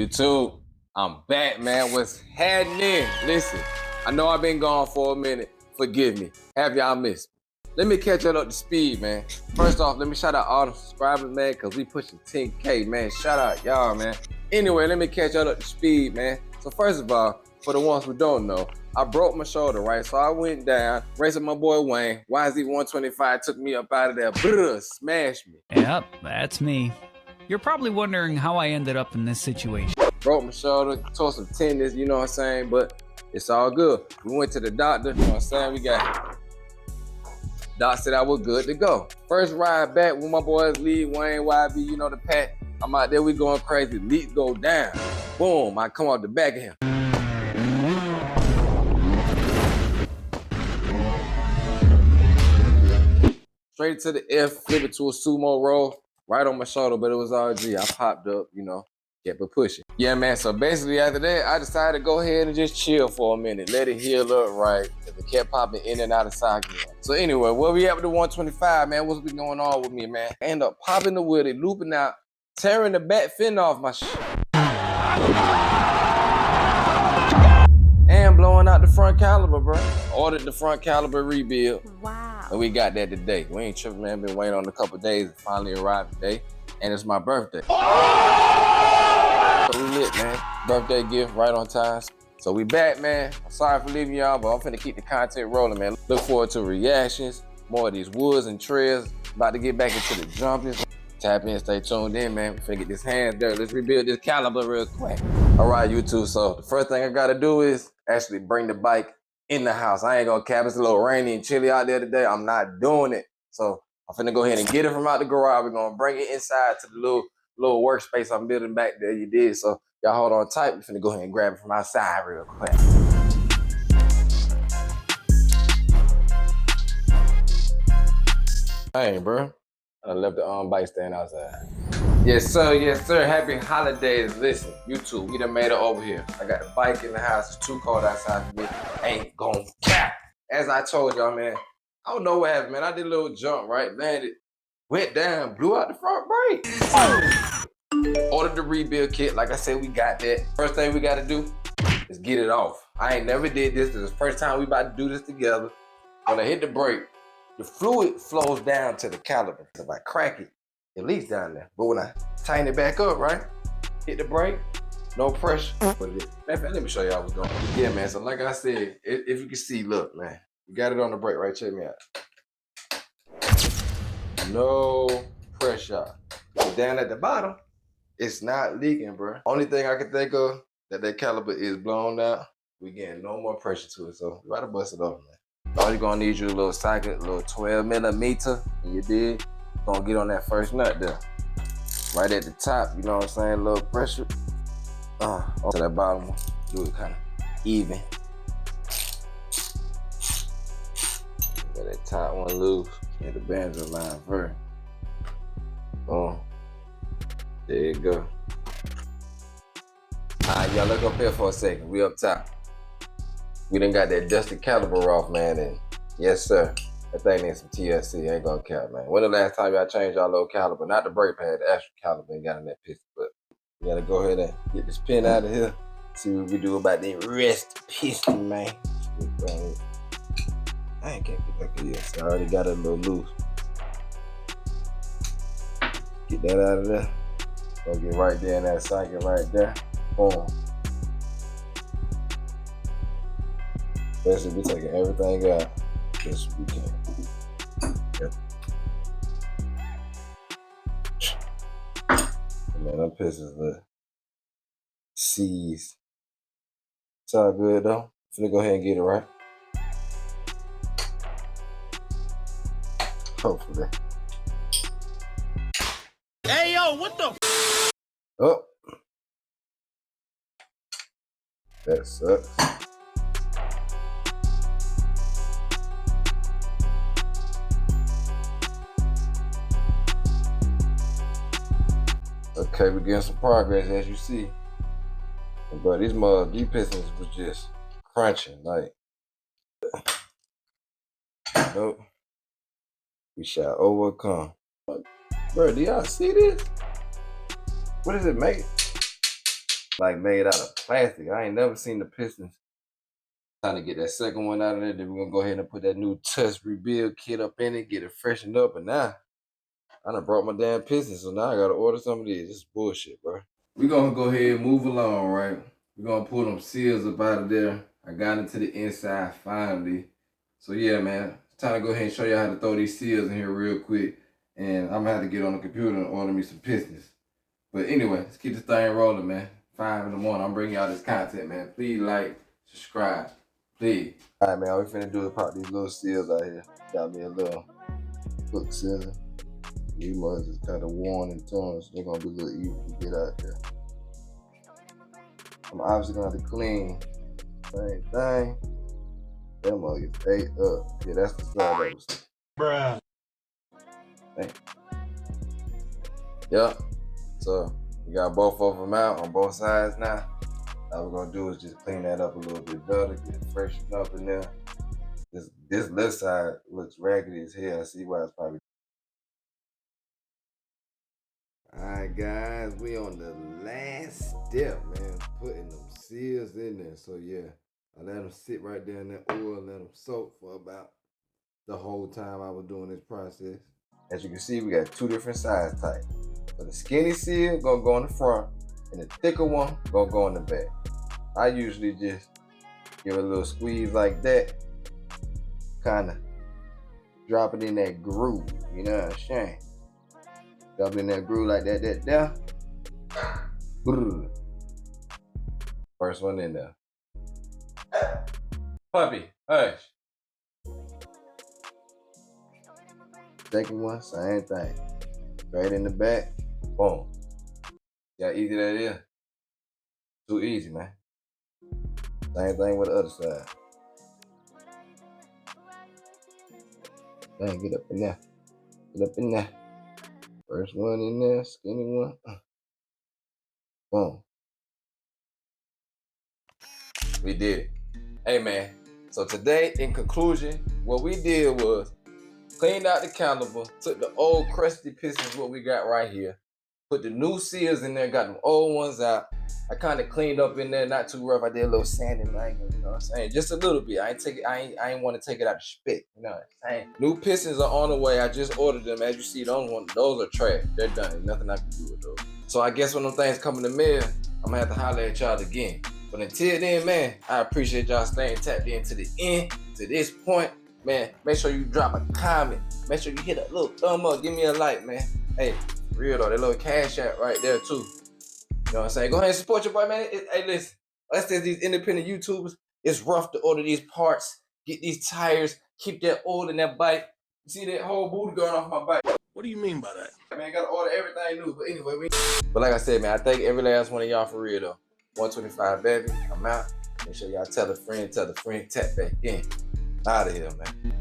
YouTube, I'm back, man. What's happening? Listen, I know I've been gone for a minute. Forgive me. Have y'all missed me? Let me catch y'all up to speed, man. First off, let me shout out all the subscribers, man, because we pushing 10K, man. Shout out y'all, man. Anyway, let me catch y'all up to speed, man. So first of all, for the ones who don't know, I broke my shoulder, right? So I went down, racing my boy Wayne. YZ125 took me up out of there, brr, smashed me. Yep, that's me. You're probably wondering how I ended up in this situation. Broke my shoulder, tore some tendons, you know what I'm saying? But it's all good. We went to the doctor, you know what I'm saying? We got, doc said I was good to go. First ride back with my boys, Lee, Wayne, YB, you know the pack. I'm out there, we going crazy. Lead go down. Boom, I come off the back of him. Straight to the F, flip it to a sumo roll, right on my shoulder, but it was RG. I popped up, you know, kept it pushing. Yeah, man, so basically after that, I decided to go ahead and just chill for a minute, let it heal up right, because it kept popping in and out of socket. So anyway, where we at with the 125, man, what's been going on with me, man? I end up popping the wheel, looping out, tearing the back fin off my shit. And blowing out the front caliper, bro. Ordered the front caliper rebuild. Wow. And we got that today. We ain't tripping, man. Been waiting on a couple days. It finally arrived today. And it's my birthday. Oh! So we lit, man. Birthday gift right on time. So we back, man. I'm sorry for leaving y'all, but I'm finna keep the content rolling, man. Look forward to reactions, more of these woods and trails. About to get back into the jumping. Tap in, stay tuned in, man. We finna get this hands dirty. Let's rebuild this caliper real quick. All right, YouTube. So the first thing I gotta do is actually bring the bike in the house. I ain't gonna cap. It's a little rainy and chilly out there today. I'm not doing it. So I'm finna go ahead and get it from out the garage. We're gonna bring it inside to the little workspace I'm building back there. You did. So y'all hold on tight. We're finna go ahead and grab it from outside real quick. Hey, bro. I left the bike stand outside. Yes, sir. Yes, sir. Happy holidays. Listen, YouTube, we done made it over here. I got the bike in the house. It's too cold outside for me. Ain't gon' cap. As I told y'all, man, I don't know what happened, man. I did a little jump, right? Landed, went down, blew out the front brake. Oh. Ordered the rebuild kit. Like I said, we got that. First thing we got to do is get it off. I ain't never did this. This is the first time we about to do this together. When I hit the brake, the fluid flows down to the caliper. If I crack it, it leaks down there. But when I tighten it back up, right? Hit the brake, no pressure. Put it in. Man, let me show y'all what's going on. Yeah, man, so like I said, if you can see, look, man. You got it on the brake, right? Check me out. No pressure. But down at the bottom, it's not leaking, bro. Only thing I can think of that caliper is blown out. We getting no more pressure to it, so we gotta bust it off, man. All you're gonna need you a little socket, a little 12 millimeter, and you dig? Gonna get on that first nut there. Right at the top, you know what I'm saying? A little pressure. To that bottom one. Do it kind of even. Get that top one loose. Get the banjo line first. Boom. There you go. Alright, y'all look up here for a second. We up top. We done got that dusty caliper off, man, and yes, sir. That thing needs some TLC, ain't gonna count, man. When the last time y'all changed y'all little caliper? Not the brake pad, the actual caliper ain't got in that piston, but we gotta go ahead and get this pin out of here. See what we do about the rest piston, man. I ain't can't get back in here, so I already got it a little loose. Get that out of there. Gonna get right there in that socket right there. Boom. Basically, we taking everything out. Yes, we can. Yep. Man, them pistons look seized. It's all good though. Finna go ahead and get it right. Hopefully. Hey yo, what the? Oh. That sucks. Okay, we're getting some progress as you see. But these pistons was just crunching, like. Nope. We shall overcome. Bro, do y'all see this? What does it make? like made out of plastic. I ain't never seen the pistons. Trying to get that second one out of there. Then we're gonna go ahead and put that new Tusk rebuild kit up in it, get it freshened up, and now I done brought my damn pistons, so now I gotta order some of these. This is bullshit, bro. We're gonna go ahead and move along, right? We're gonna pull them seals up out of there. I got into the inside finally. So yeah, man, it's time to go ahead and show you how to throw these seals in here real quick. And I'm gonna have to get on the computer and order me some pistons. But anyway, let's keep this thing rolling, man. 5 in the morning, I'm bringing y'all this content, man. Please like, subscribe, please. All right, man, all we finna do is pop these little seals out here. Got me a little hook seal. These mugs is kind of worn and torn, so they're gonna be a little easy to get out there. I'm obviously gonna have to clean. Same thing. That mug is ate up. Yeah, that's the side that was. Bruh. Dang. Yep. So we got both of them out on both sides now. All we're gonna do is just clean that up a little bit better, get it freshened up in there. This left side looks raggedy as hell. I see why it's probably. Alright guys, we on the last step, man. Putting them seals in there. So yeah, I let them sit right there in that oil, let them soak for about the whole time I was doing this process. As you can see, we got 2 different size types. So the skinny seal gonna go in the front, and the thicker one gonna go in the back. I usually just give it a little squeeze like that, kind of drop it in that groove, you know what I'm saying? Drop it in that groove like that, there. First one in there. Puppy, hush. Second one, same thing. Straight in the back, boom. See how easy that is? Too easy, man. Same thing with the other side. Dang, get up in there. Get up in there. First one in there, skinny one. Boom. We did it. Hey, man. So today, in conclusion, what we did was cleaned out the caliper, took the old crusty pistons, what we got right here, put the new seals in there, got them old ones out. I kind of cleaned up in there, not too rough. I did a little sanding, like, you know what I'm saying? Just a little bit. I ain't want to take it out of spec, you know what I'm saying? New pistons are on the way. I just ordered them. As you see, those are trash. They're done. There's nothing I can do with those. So I guess when them things come in the mail, I'm gonna have to holler at y'all again. But until then, man, I appreciate y'all staying tapped in to the end, to this point. Man, make sure you drop a comment. Make sure you hit a little thumb up. Give me a like, man. Hey, real though, that little cash app right there too. You know what I'm saying? Go ahead and support your boy, man. Hey, listen, let's say these independent YouTubers, it's rough to order these parts, get these tires, keep that oil in that bike. You see that whole booty going off my bike? What do you mean by that? Man, gotta order everything new. But anyway, but like I said, man, I thank every last one of y'all for real though. 125, baby. I'm out. Make sure y'all tell a friend, tap back in. Out of here, man.